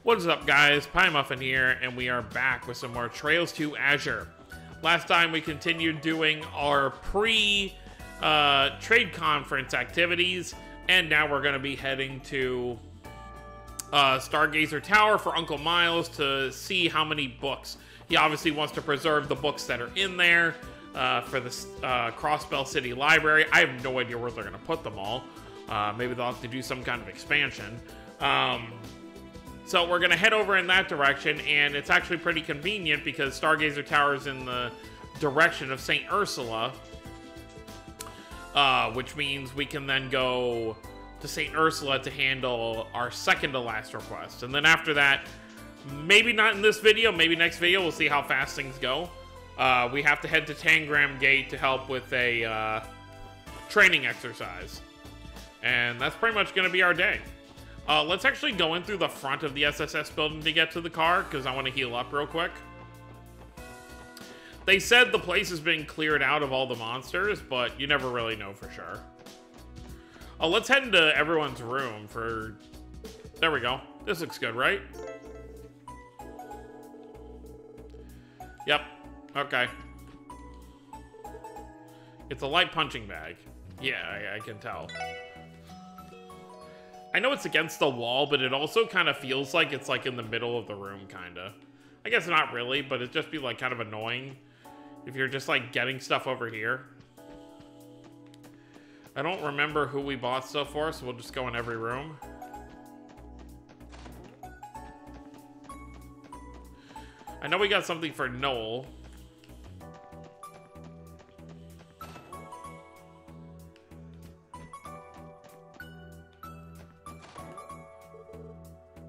What's up, guys? Pie Muffin here, and we are back with some more Trails to Azure. Last time we continued doing our trade conference activities, and now we're going to be heading to Stargazer Tower for Uncle Miles to see how many books. He obviously wants to preserve the books that are in there for the Crossbell City Library. I have no idea where they're going to put them all. Maybe they'll have to do some kind of expansion. So we're going to head over in that direction, and it's actually pretty convenient because Stargazer Tower is in the direction of St. Ursula, which means we can then go to St. Ursula to handle our second to last request. And then after that, maybe not in this video, maybe next video, we'll see how fast things go. We have to head to Tangram Gate to help with a training exercise. And that's pretty much going to be our day. Let's actually go in through the front of the SSS building to get to the car, because I want to heal up real quick. They said the place has been cleared out of all the monsters, but you never really know for sure. Let's head into everyone's room for... There we go. This looks good, right? Yep. Okay. It's a light punching bag. Yeah, I can tell. I know it's against the wall, but it also kind of feels like it's like in the middle of the room, kind of. I guess not really, but it'd just be like kind of annoying if you're just like getting stuff over here. I don't remember who we bought stuff for, so we'll just go in every room. I know we got something for Noel.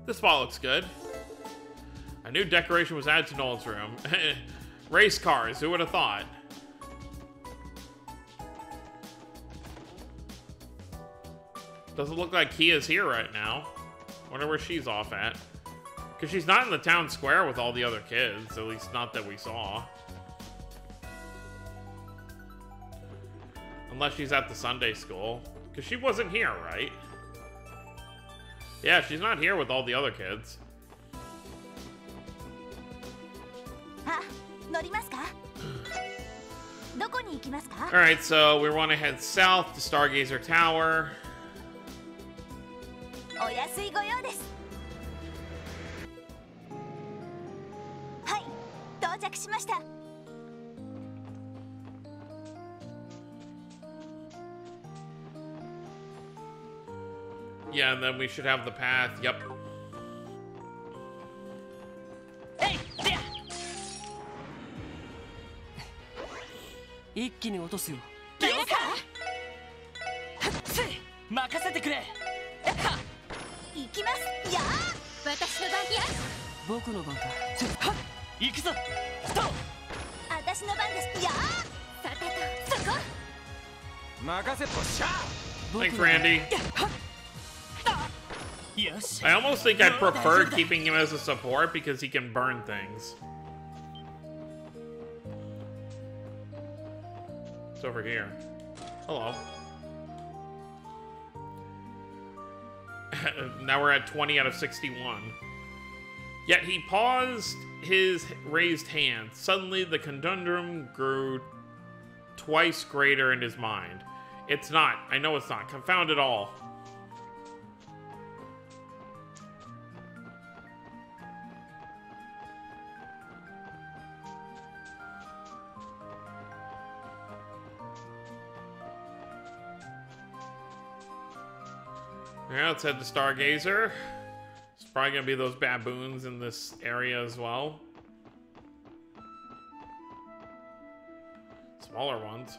This spot looks good. A new decoration was added to Noel's room. Race cars, who would have thought? Doesn't look like Kia's here right now. Wonder where she's off at. Because she's not in the town square with all the other kids, at least not that we saw. Unless she's at the Sunday school. Because she wasn't here, right? Yeah, she's not here with all the other kids. Alright, so we want to head south to Stargazer Tower. Yeah, and then we should have the path. Yep. Thanks, Randy. I almost think I prefer keeping him as a support because he can burn things. It's over here. Hello. Now we're at 20 out of 61. Yet he paused his raised hand. Suddenly the conundrum grew twice greater in his mind. It's not. I know it's not. Confound it all. Yeah, let's head to Stargazer. It's probably gonna be those baboons in this area as well. Smaller ones.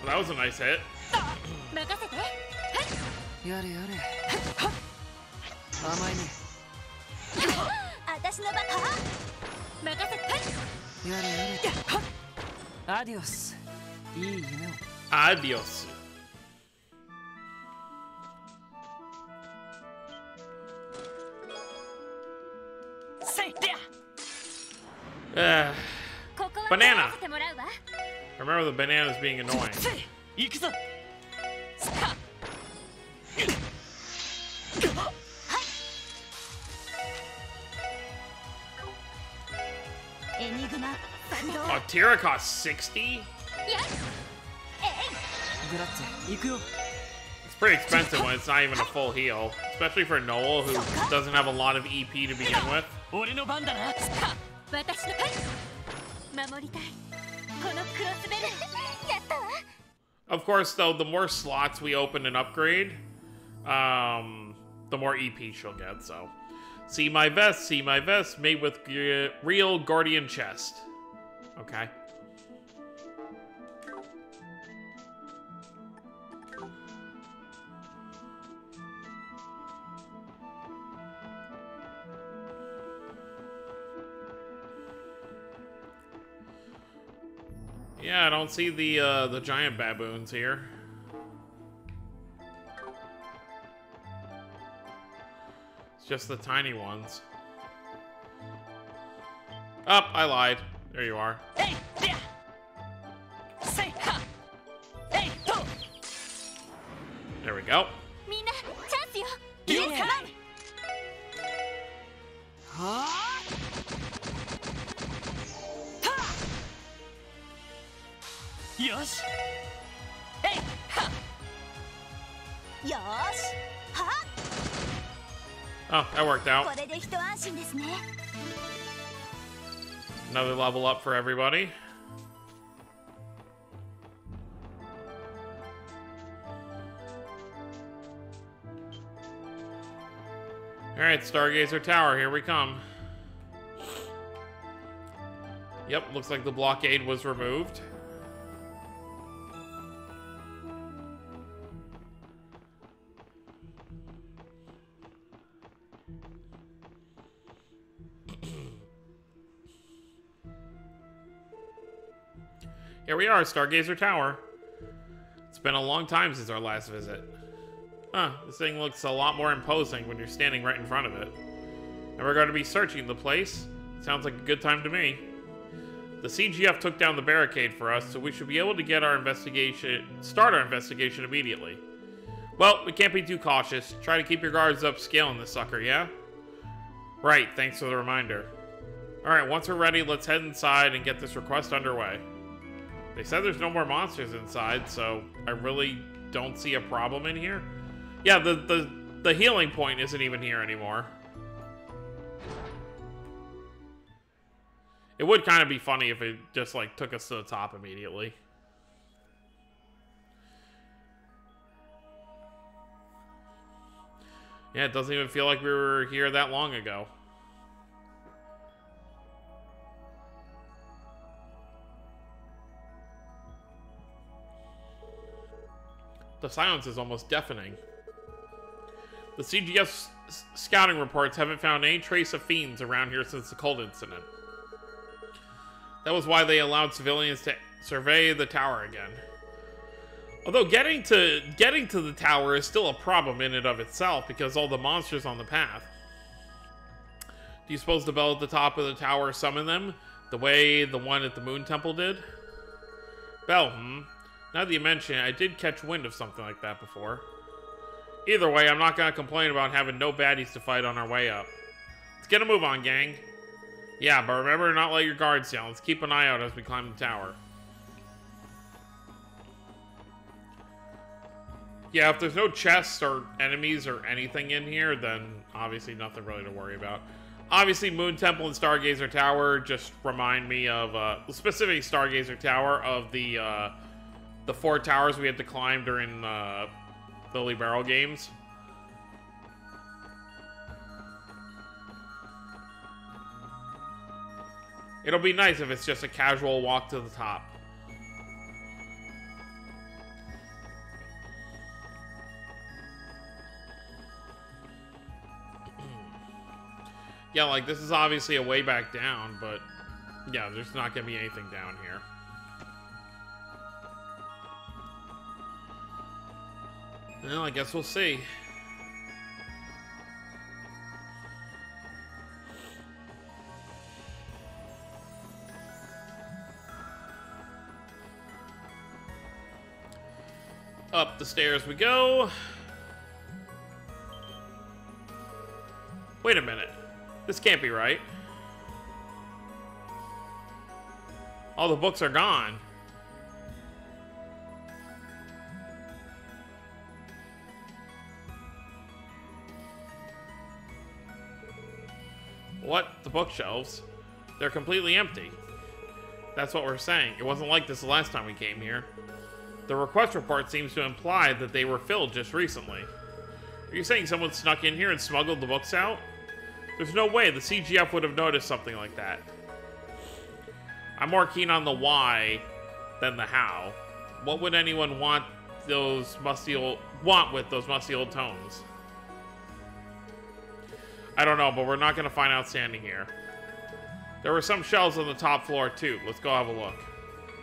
Well, that was a nice hit. Adios. Adios. Banana. Remember the bananas being annoying. Oh, Tira costs 60? It's pretty expensive when it's not even a full heal. Especially for Noel, who doesn't have a lot of EP to begin with. Of course, though, the more slots we open and upgrade, the more EP she'll get, so. See my vest, made with real Guardian chest. Okay. Yeah, I don't see the giant baboons here. It's just the tiny ones. Oh, I lied. There you are. There we go. Oh, that worked out. Another level up for everybody. Alright, Stargazer Tower, here we come. Yep, looks like the blockade was removed. Here we are, Stargazer Tower. It's been a long time since our last visit. Huh, this thing looks a lot more imposing when you're standing right in front of it. And we're going to be searching the place. Sounds like a good time to me. The CGF took down the barricade for us, so we should be able to get our start our investigation immediately. Well, we can't be too cautious. Try to keep your guards up scaling this sucker, yeah? Right, thanks for the reminder. Alright, once we're ready, let's head inside and get this request underway. They said there's no more monsters inside, so I really don't see a problem in here. Yeah, the healing point isn't even here anymore. It would kind of be funny if it just, like, took us to the top immediately. Yeah, it doesn't even feel like we were here that long ago. The silence is almost deafening. The CGS scouting reports haven't found any trace of fiends around here since the cult incident. That was why they allowed civilians to survey the tower again. Although getting to the tower is still a problem in and of itself because all the monsters on the path. Do you suppose the bell at the top of the tower summoned them, the way the one at the Moon Temple did? Bell, Now that you mention it, I did catch wind of something like that before. Either way, I'm not going to complain about having no baddies to fight on our way up. Let's get a move on, gang. Yeah, but remember to not let your guards down. Let's keep an eye out as we climb the tower. Yeah, if there's no chests or enemies or anything in here, then obviously nothing really to worry about. Obviously, Moon Temple and Stargazer Tower just remind me of, specifically Stargazer Tower, of the 4 towers we had to climb during the Libero games. It'll be nice if it's just a casual walk to the top. Yeah, like, this is obviously a way back down, but Yeah, there's not gonna be anything down here. Well, I guess we'll see. Up the stairs we go. Wait a minute. This can't be right. All the books are gone. What? The bookshelves? They're completely empty. That's what we're saying. It wasn't like this the last time we came here. The request report seems to imply that they were filled just recently. Are you saying someone snuck in here and smuggled the books out? There's no way the CGF would have noticed something like that. I'm more keen on the why than the how. What would anyone want with those musty old tomes? I don't know, but we're not going to find out standing here. There were some shelves on the top floor too. Let's go have a look.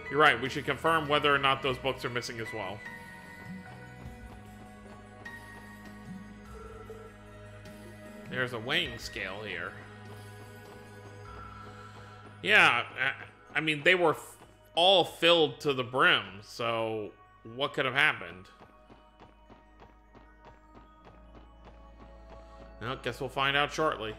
You're right, we should confirm whether or not those books are missing as well. There's a weighing scale here. Yeah, I mean, they were all filled to the brim, so what could have happened? Well, guess we'll find out shortly.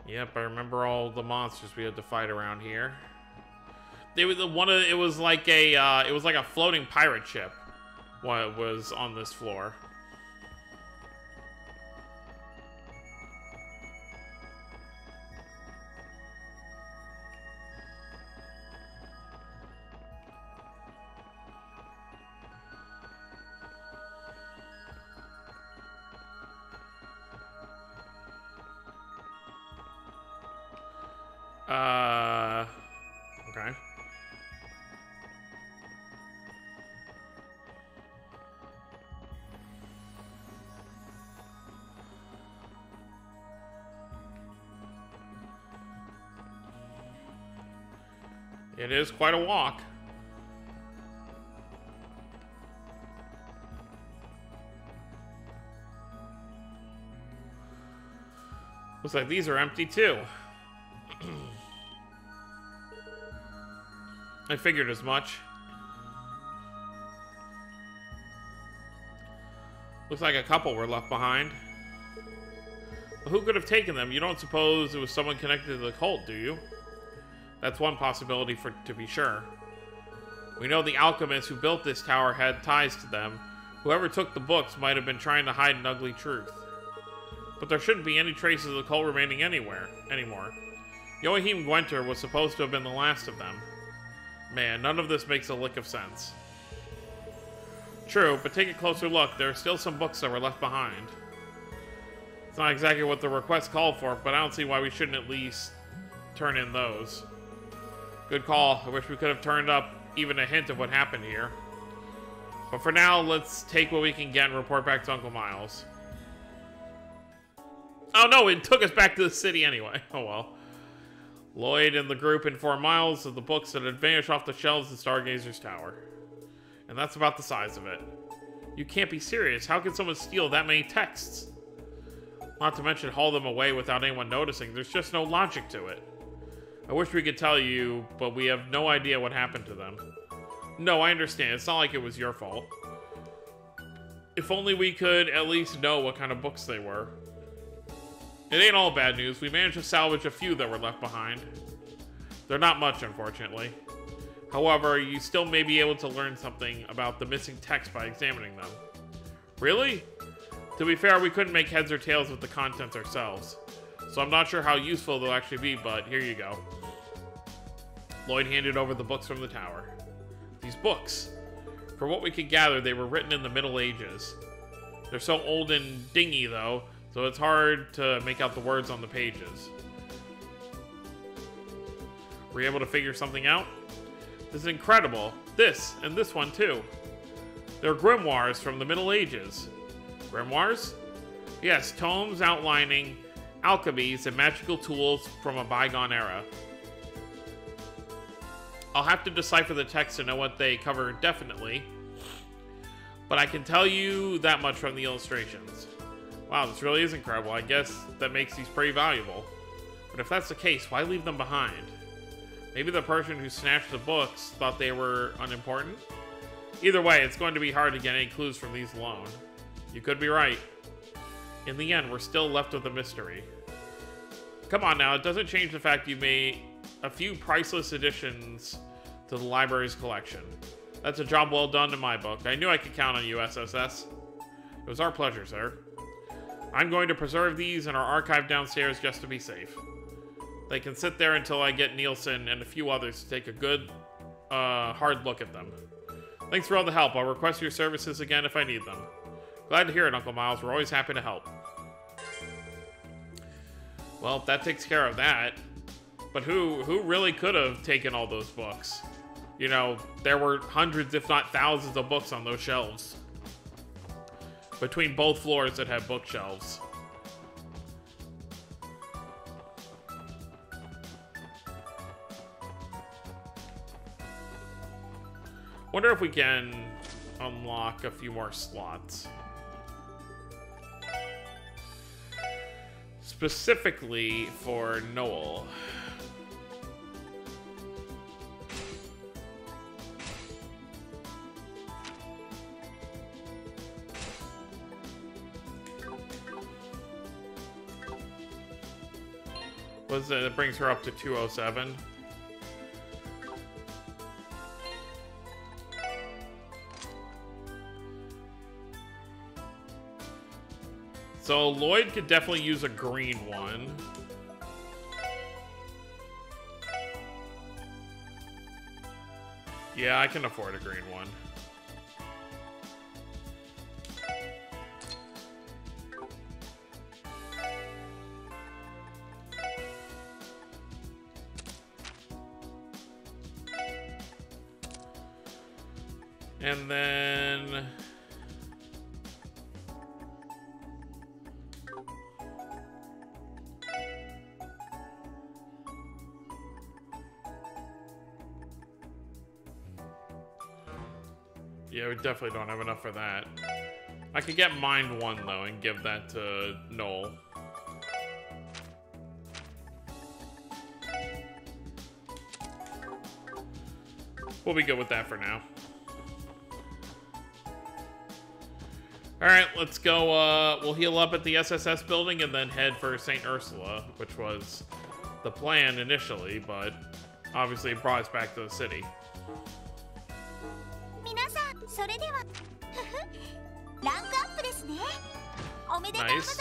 Yep, I remember all the monsters we had to fight around here. It was like a floating pirate ship. What was on this floor? Okay. It is quite a walk. Looks like these are empty too. I figured as much. Looks like a couple were left behind. Well, who could have taken them? You don't suppose it was someone connected to the cult, do you? That's one possibility to be sure. We know the alchemist who built this tower had ties to them. Whoever took the books might have been trying to hide an ugly truth. But there shouldn't be any traces of the cult remaining anymore. Joachim Gwenter was supposed to have been the last of them. Man, none of this makes a lick of sense. True, but take a closer look. There are still some books that were left behind. It's not exactly what the request called for, but I don't see why we shouldn't at least turn in those. Good call. I wish we could have turned up even a hint of what happened here. But for now, let's take what we can get and report back to Uncle Miles. Oh no, it took us back to the city anyway. Oh well. Lloyd and the group informed Miles of the books that had vanished off the shelves in Stargazer's tower. And that's about the size of it. You can't be serious. How can someone steal that many texts? Not to mention haul them away without anyone noticing. There's just no logic to it. I wish we could tell you, but we have no idea what happened to them. No, I understand. It's not like it was your fault. If only we could at least know what kind of books they were. It ain't all bad news. We managed to salvage a few that were left behind. They're not much, unfortunately. However, you still may be able to learn something about the missing text by examining them. Really? To be fair, we couldn't make heads or tails with the contents ourselves. So I'm not sure how useful they'll actually be, but here you go. Lloyd handed over the books from the tower. These books. From what we could gather, they were written in the Middle Ages. They're so old and dingy, though, so it's hard to make out the words on the pages. Were you able to figure something out? This is incredible. This, and this one too. They're grimoires from the Middle Ages. Grimoires? Yes, tomes outlining alchemies and magical tools from a bygone era. I'll have to decipher the text to know what they cover definitely, but I can tell you that much from the illustrations. Wow, this really is incredible. I guess that makes these pretty valuable. But if that's the case, why leave them behind? Maybe the person who snatched the books thought they were unimportant? Either way, it's going to be hard to get any clues from these alone. You could be right. In the end, we're still left with a mystery. Come on now, it doesn't change the fact you made a few priceless additions to the library's collection. That's a job well done in my book. I knew I could count on you, SSS. It was our pleasure, sir. I'm going to preserve these in our archive downstairs just to be safe. They can sit there until I get Nielsen and a few others to take a good, hard look at them. Thanks for all the help. I'll request your services again if I need them. Glad to hear it, Uncle Miles. We're always happy to help. Well, that takes care of that. But who really could have taken all those books? You know, there were hundreds, if not thousands, of books on those shelves. Between both floors that had bookshelves. Wonder if we can unlock a few more slots. Specifically for Noel. What's it? It brings her up to 207. So Lloyd could definitely use a green one. Yeah, I can afford a green one. And then... yeah, we definitely don't have enough for that. I could get Mind 1, though, and give that to Noel. We'll be good with that for now. Alright, let's go, we'll heal up at the SSS building and then head for St. Ursula, which was the plan initially, but obviously it brought us back to the city. Nice.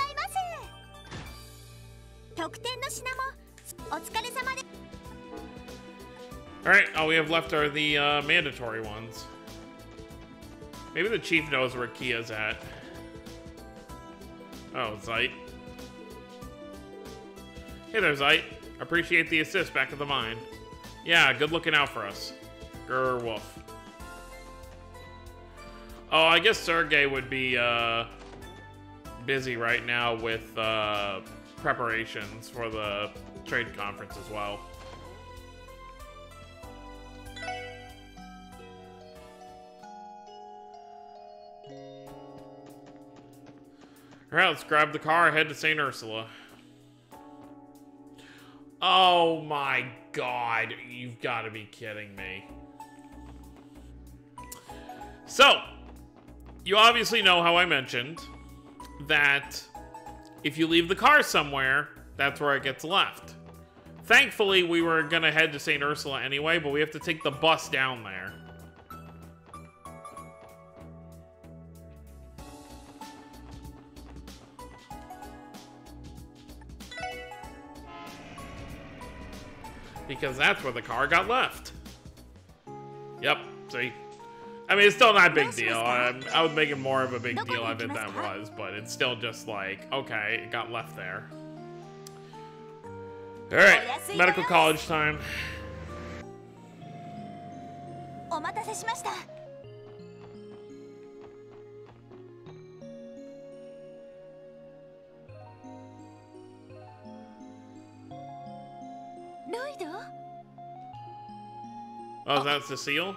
Alright, all we have left are the mandatory ones. Maybe the chief knows where Kia's at. Oh, Zeit. Hey there, Zeit. Appreciate the assist back at the mine. Yeah, good looking out for us. Grr woof. Oh, I guess Sergey would be busy right now with preparations for the trade conference as well. Alright, let's grab the car and head to St. Ursula. Oh my god, you've got to be kidding me. So, you obviously know how I mentioned that if you leave the car somewhere, that's where it gets left. Thankfully, we were going to head to St. Ursula anyway, but we have to take the bus down there. Because that's where the car got left. Yep, see? I mean, it's still not a big deal. I was making more of a big deal of it than it was, but it's still just like, okay, it got left there. Alright, medical college time. ロイド？ Oh, is that Cecile?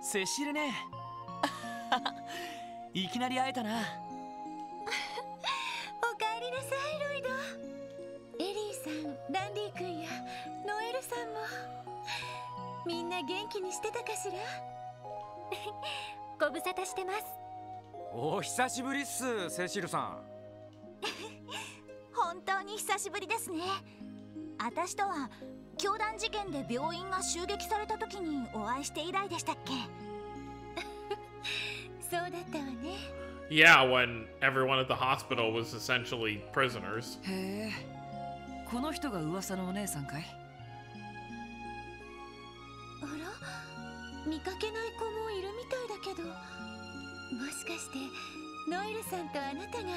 セシルね。いきなり会えたな。おかえりなさい、ロイド。エリーさん、ランディ君やノエルさんもみんな元気にしてたかしら？ご無沙汰してます。お久しぶりっす、セシルさん。本当に久しぶりですね。私とは教団事件で病院が襲撃された時にお会いして以来でしたっけ？そうだったわね。Yeah, when everyone at the hospital was essentially prisoners. へえ、この人が噂のお姉さんかい？あら、見かけない子もいるみたいだけど、もしかしてノエルさんとあなたが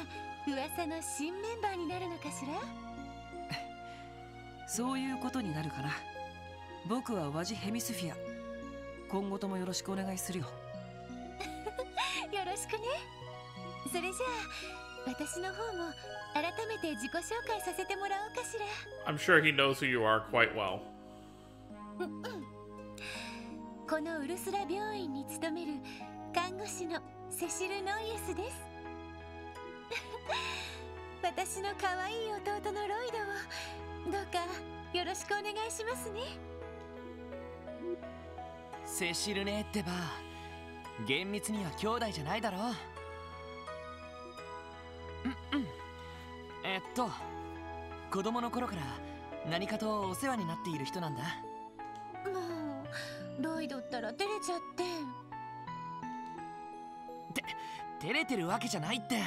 噂の新メンバーになるのかしら？そういうことになるかな。僕はワジヘミスフィア。今後ともよろしくお願いするよ。よろしくね。それじゃあ私の方も改めて自己紹介させてもらおうかしら。I'm sure he knows who you are quite well. このウルスラ病院に勤める看護師のセシル・ノイエスです。私の可愛い弟のロイドをどうかよろしくお願いしますね。セシルねってば、厳密には兄弟じゃないだろう。子供の頃から何かとお世話になっている人なんだ。もうロイドったら照れちゃって。照れてるわけじゃないって。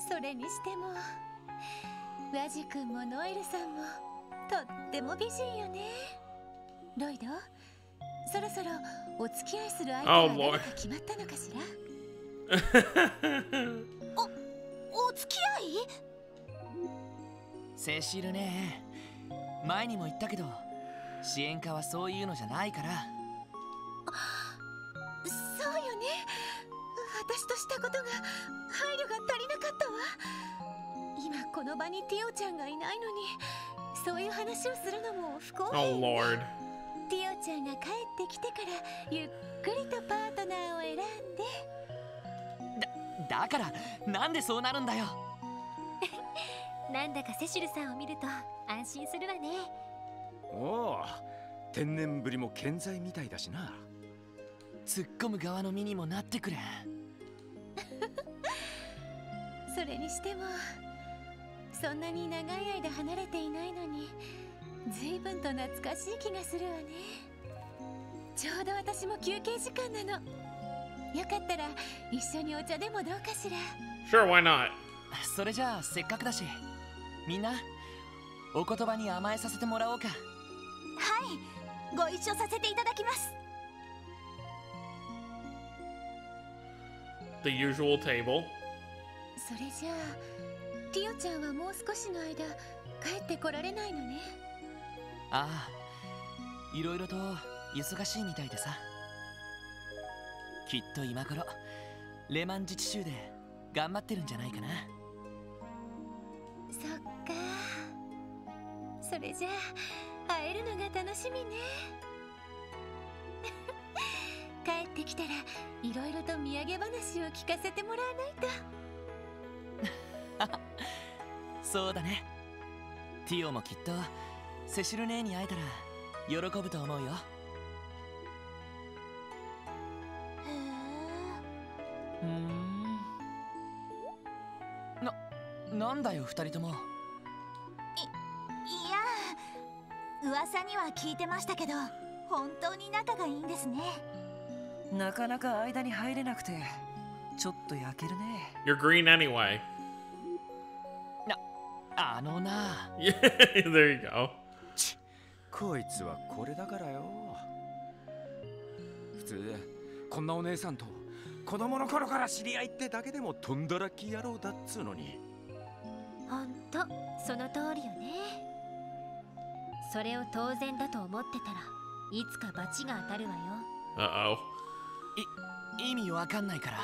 それにしてもワジ君もノエルさんもとっても美人よね。ロイド、そろそろお付き合いする相手が誰か決まったのかしら？お付き合い？セシルね、前にも言ったけど支援課はそういうのじゃないから。そうよね。私としたことが配慮が足りなかったわ。今この場にティオちゃんがいないのにそういう話をするのも不公平。 Oh Lord. ティオちゃんが帰ってきてからゆっくりとパートナーを選んで。だからなんでそうなるんだよ。なんだかセシルさんを見ると安心するわね。おお、天然ぶりも健在みたいだしな。突っ込む側の身にもなってくれ。それにしてもそんなに長い間離れていないのに随分と懐かしい気がするわね。ちょうど私も休憩時間なの。よかったら一緒にお茶でもどうかしら？ Sure, why not? それじゃあせっかくだし、みんなお言葉に甘えさせてもらおうか。はい、ご一緒させていただきます。The usual table. それじゃあティオちゃんはもう少しの間帰ってこられないのね。ああ、いろいろと忙しいみたいでさ。きっと今頃レマン自治州で頑張ってるんじゃないかな。そっか。それじゃあ会えるのが楽しみね。帰ってきたらいろいろと土産話を聞かせてもらわないと。そうだね。ティオもきっとセシル姉に会えたら喜ぶと思うよ。へえ。なんだよ二人とも。いや、噂には聞いてましたけど本当に仲がいいんですね。なかなか間に入れなくてちょっと焼けるね。 You're green anyway. あのな。Yeah, there you go. こいつはこれだからよ。普通こんなお姉さんと子供の頃から知り合いってだけでもとんだらき野郎だっつうのに。ほんとその通りよね。それを当然だと思ってたらいつか罰が当たるわよ。Uh-oh. 意味わかんないから。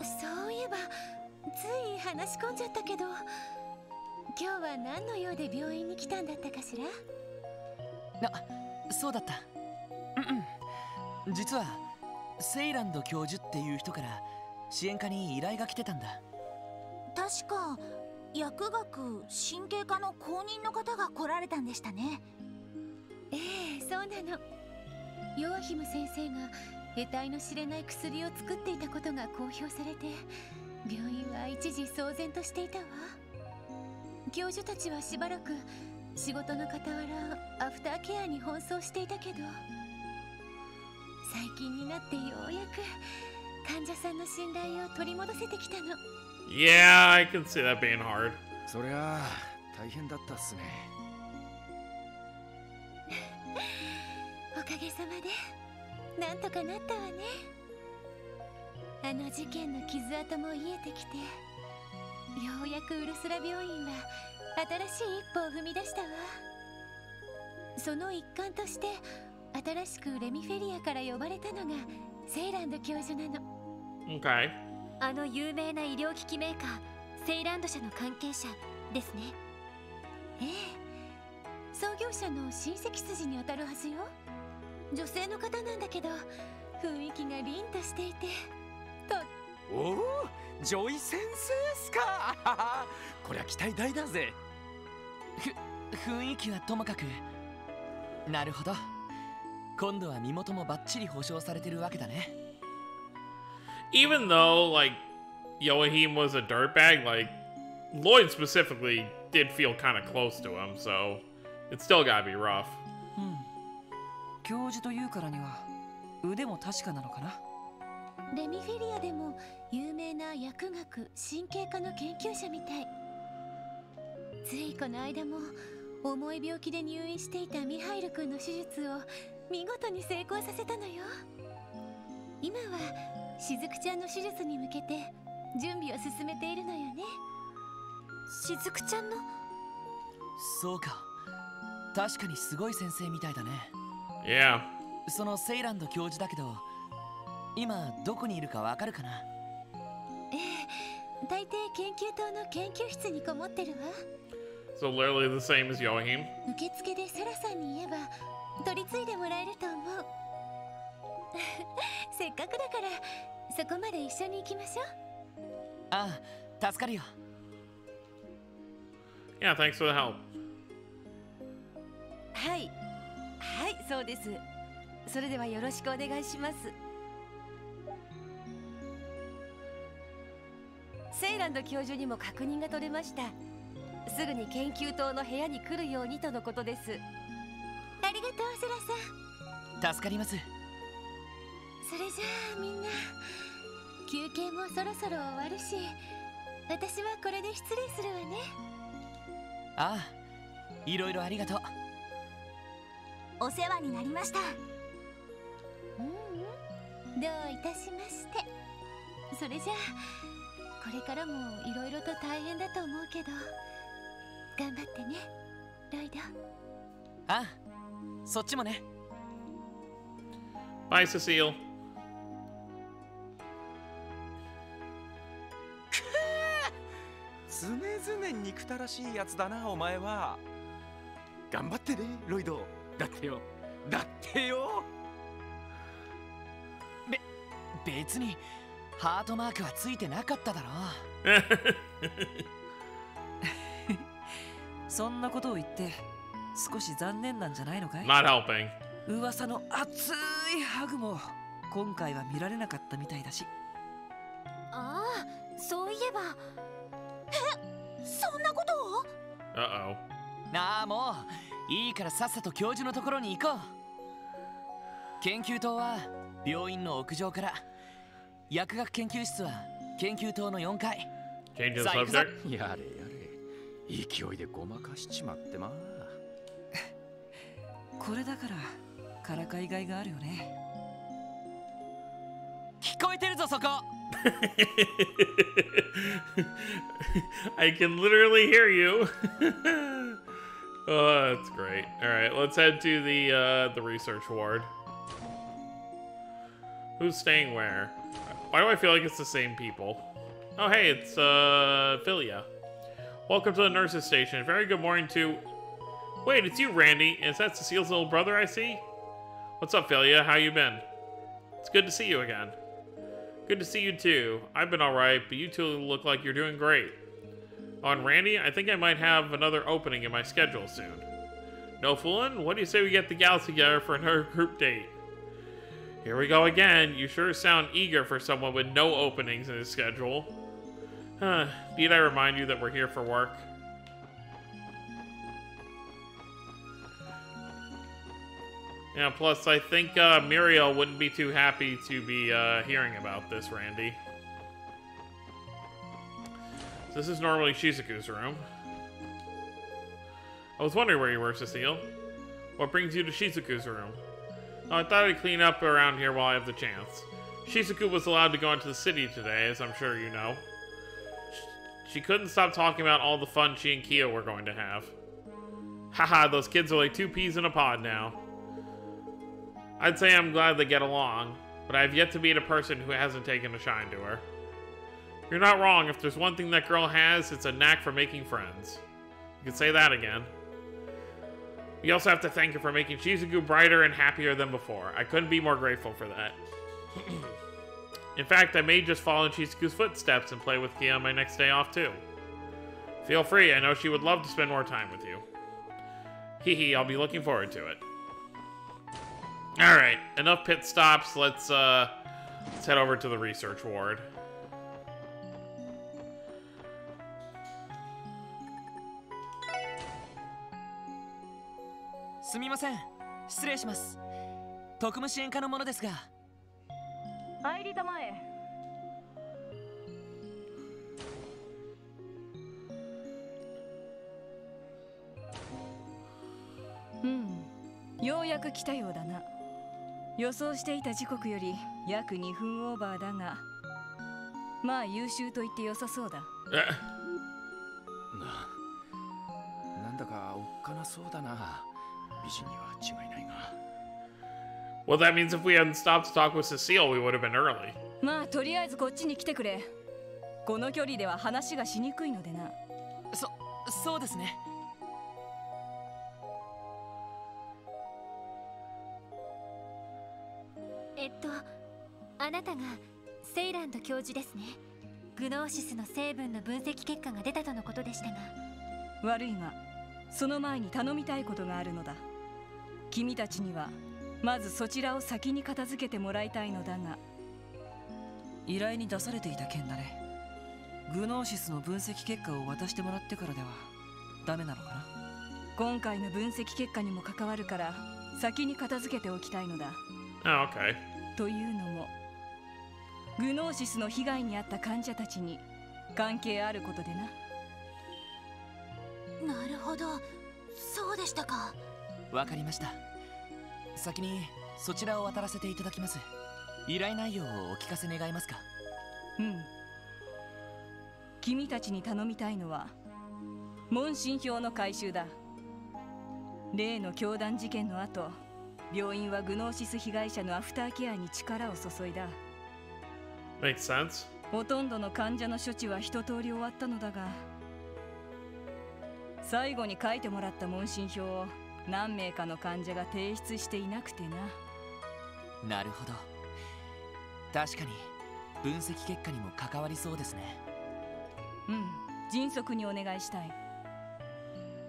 そういえばつい話し込んじゃったけど、今日は何の用で病院に来たんだったかしら。そうだった。実はセイランド教授っていう人から支援課に依頼が来てたんだ。確か薬学神経科の公認の方が来られたんでしたね。ええ、そうなの。ヨアヒム先生が得体の知れない薬を作っていたことが公表されて、病院は一時騒然としていたわ。教授たちはしばらく仕事の傍らアフターケアに奔走していたけど、最近になってようやく患者さんの信頼を取り戻せてきたの。Yeah, I can see that being hard. そりゃあ大変だったっすね。おかげさまでなんとかなったわね。あの事件の傷跡も癒えてきて、ようやくウルスラ病院は新しい一歩を踏み出したわ。その一環として新しくレミフェリアから呼ばれたのがセイランド教授なの。Okay. あの有名な医療機器メーカーセイランド社の関係者ですね。ええ、創業者の親戚筋にあたるはずよ。女性の方なんだけど雰囲気が凛としていて、と。おお、ジョイ先生っすか。こりゃ期待大だぜ。雰囲気はともかく。なるほど。今度は身元もバッチリ保証されてるわけだね。Even though, like, Joachim was a dirtbag, like, Lloyd specifically did feel kind of close to him, so it still gotta be rough. 教授というからには腕も確かなのかな。レミフェリアでも有名な薬学神経科の研究者みたい。ついこの間も重い病気で入院していたミハイル君の手術を見事に成功させたのよ。今はしずくちゃんの手術に向けて準備を進めているのよね。しずくちゃんの？そうか。確かにすごい先生みたいだね。Yeah. そのセイランド教授だけど、今どこにいるかわかるかな？ええ、大抵研究棟の研究室にこもってるわ。So literally the same as Joachim. 受付でセラさんに言えば取り継いでもらえると思う。せっかくだからそこまで一緒に行きましょう。ああ、助かるよ。Yeah, thanks for the help. はい、はい、そうです。それではよろしくお願いします。セイランド教授にも確認が取れました。すぐに研究棟の部屋に来るようにとのことです。ありがとうセラさん。助かります。それじゃあみんな休憩もそろそろ終わるし、私はこれで失礼するわね。ああ、いろいろありがとう。お世話になりました。どういたしまして。それじゃあこれからもいろいろと大変だと思うけど頑張ってね、ロイド。ああ、そっちもね。Bye, Cecile. 常々憎たらしいやつだな、お前は。頑張ってね、ロイド。だってよ。別にハートマークはついてなかっただろ。そんなことを言って少し残念なんじゃないのかい？ Not helping. 噂の熱いハグも今回は見られなかったみたいだし。ああ、そういえば。そんなことを？ Uh-oh. なあ、もういいからさっさと教授のところに行こう。研究棟は病院の屋上から、薬学研究室は研究棟の4階。 Change the さあ行くぞ。 subject. やれやれ。勢いでごまかしちまってまあ。これだからからかいがいがあるよね。聞こえてるぞそこ。I can literally hear you. Oh, that's great. All right, let's head to the research ward. Who's staying where? Why do I feel like it's the same people? Oh, hey, it's Philia. Welcome to the nurses' station. Very good morning to. Wait, it's you, Randy. Is that Cecile's little brother I see? What's up, Philia? How you been? It's good to see you again. Good to see you too. I've been alright, but you two look like you're doing great. On Randy, I think I might have another opening in my schedule soon. No fooling? What do you say we get the gals together for another group date? Here we go again. You sure sound eager for someone with no openings in his schedule. Need I remind you that we're here for work? Yeah, plus I think Muriel wouldn't be too happy to be hearing about this, Randy. So this is normally Shizuku's room. I was wondering where you were, Cecile. What brings you to Shizuku's room? Oh, I thought I'd clean up around here while I have the chance. Shizuku was allowed to go into the city today, as I'm sure you know. She couldn't stop talking about all the fun she and Kyo were going to have. Haha, those kids are like two peas in a pod now. I'd say I'm glad they get along, but I've yet to meet a person who hasn't taken a shine to her. You're not wrong. If there's one thing that girl has, it's a knack for making friends. You could say that again. We also have to thank her for making Shizuku brighter and happier than before. I couldn't be more grateful for that. In fact, I may just follow in Shizuku's footsteps and play with Kia on my next day off too. Feel free, I know she would love to spend more time with you. Hee, I'll be looking forward to it. Alright, enough pit stops, let's head over to the research ward. Sumimasen. 失礼します。特務支援課の者ですが。入りたまえ。ようやく来たようだな。予想していた時刻より約2分オーバーだが、まあ優秀と言って良さそうだ。なんだかおっかなそうだな。美人には違いないが。Well, that means if we hadn't stopped to talk with Cecile, we would have been early. まあとりあえずこっちに来てくれ。この距離では話がしにくいのでな。そうですね。あなたがセイランド教授ですね。グノーシスの成分の分析結果が出たとのことでしたが。悪いが、その前に頼みたいことがあるのだ。君たちにはまずそちらを先に片付けてもらいたいのだが。依頼に出されていた件だね。グノーシスの分析結果を渡してもらってからではダメなのかな。今回の分析結果にも関わるから先に片付けておきたいのだ。Oh, okay. というのも、グノーシスの被害に遭った患者たちに関係あることでな。なるほど、そうでしたか。わかりました。先にそちらを渡らせていただきます。依頼内容をお聞かせ願えますか。君たちに頼みたいのは問診票の回収だ。例の教団事件の後、病院はグノーシス被害者のアフターケアに力を注いだ。Makes sense. ほとんどの患者の処置は一通り終わったのだが、最後に書いてもらった問診票を何名かの患者が提出していなくてな。なるほど。確かに分析結果にも関わりそうですね。迅速にお願いしたい。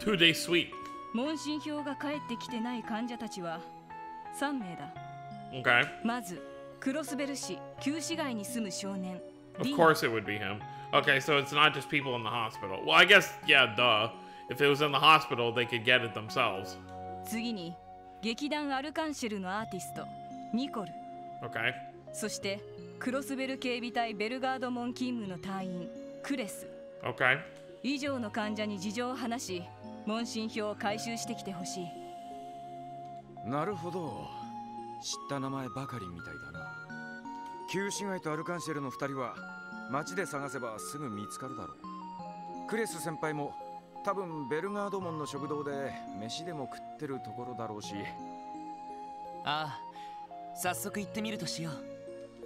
2-day sweep. 問診票が返ってきてない患者たちは3名だ。Okay. まずクロスベル市旧市街に住む少年。 Of course it would be him. Okay, so it's not just people in the hospital. Well, I guess, yeah, duh. If it was in the hospital, they could get it themselves. 次に劇団アルカンシェルのアーティストニコル。 Okay. そしてクロスベル警備隊ベルガード門勤務の隊員クレス。 Okay. 以上の患者に事情を話し、問診票を回収してきてほしい。なるほど。知った名前ばかりみたいだな。旧市街とアルカンシェルの2人は街で探せばすぐ見つかるだろう。クレス先輩も多分ベルガード門の食堂で飯でも食ってるところだろうし。ああ、早速行ってみるとしよ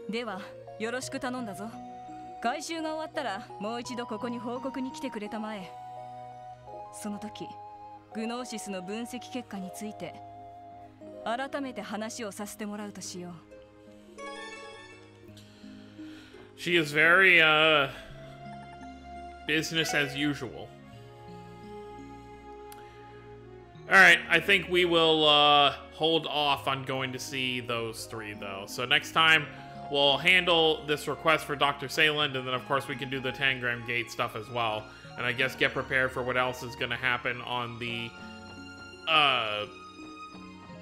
う。ではよろしく頼んだぞ。回収が終わったらもう一度ここに報告に来てくれたまえ。その時グノーシスの分析結果について改めて話をさせてもらうとしよう。She is very business as usual. Alright, I think we will hold off on going to see those three, though. So next time, we'll handle this request for Dr. Sayland, and then, of course, we can do the Tangram Gate stuff as well. And I guess get prepared for what else is going to happen on the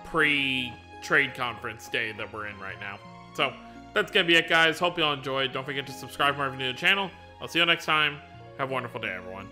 pre-trade conference day that we're in right now. So that's going to be it, guys. Hope you all enjoyed. Don't forget to subscribe if you're new to the channel. I'll see you next time. Have a wonderful day, everyone.